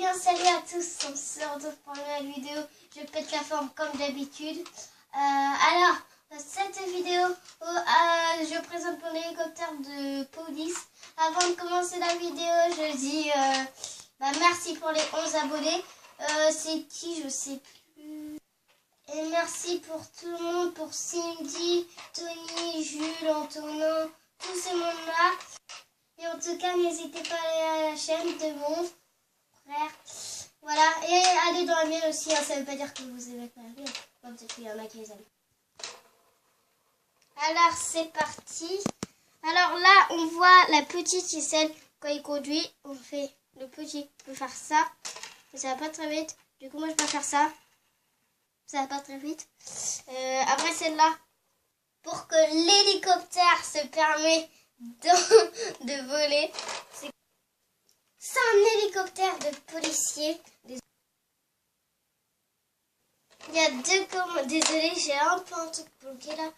bien, salut à tous, on se retrouve pour une nouvelle vidéo. Je pète la forme comme d'habitude. Alors, cette vidéo, je présente mon hélicoptère de police. Avant de commencer la vidéo, je dis merci pour les 11 abonnés. C'est qui, je sais plus. Et merci pour tout le monde, pour Cindy, Tony, Jules, Antonin, tous ces mondes-là. Et en tout cas, n'hésitez pas à aller à la chaîne de mon frère. Voilà, et allez dans la mienne aussi, hein, ça veut pas dire que vous aimez pas la mienne. Bon, peut-être qu'il y en a qui les aiment. Alors, c'est parti. Alors là, on voit la petite qui celle quand il conduit. On fait le petit peut faire ça. Mais ça va pas très vite. Du coup, moi, je peux faire ça. Ça va pas très vite. Après, celle-là. Pour que l'hélicoptère se permet de voler. C'est un hélicoptère de policier. Il y a deux commandes. Désolée, j'ai un peu un truc bloqué là.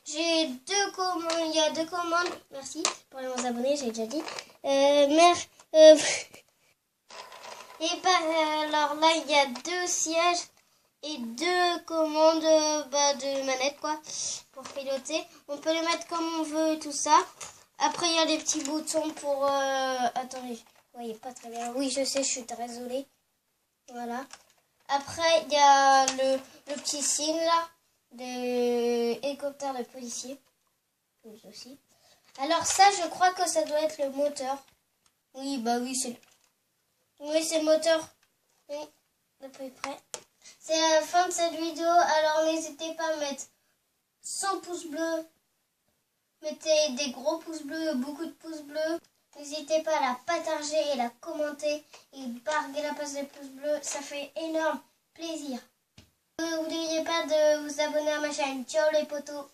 J'ai deux commandes. Il y a deux commandes. Merci pour les 11 abonnés, j'ai déjà dit. Alors là, il y a deux sièges et deux commandes de manette quoi, pour piloter. On peut les mettre comme on veut et tout ça. Après, il y a des petits boutons pour... Attendez, vous voyez pas très bien. Oui, je sais, je suis très désolée. Voilà. Après, il y a le petit signe là, des hélicoptères de policiers. Oui, aussi. Alors ça, je crois que ça doit être le moteur. Oui, bah oui, c'est le moteur. Oui, de peu près. C'est la fin de cette vidéo. Alors n'hésitez pas à mettre 100 pouces bleus. Mettez des gros pouces bleus, beaucoup de pouces bleus. N'hésitez pas à la partager et la commenter. Et barguer la passe des pouces bleus. Ça fait énorme plaisir. N'oubliez pas de vous abonner à ma chaîne. Ciao les potos.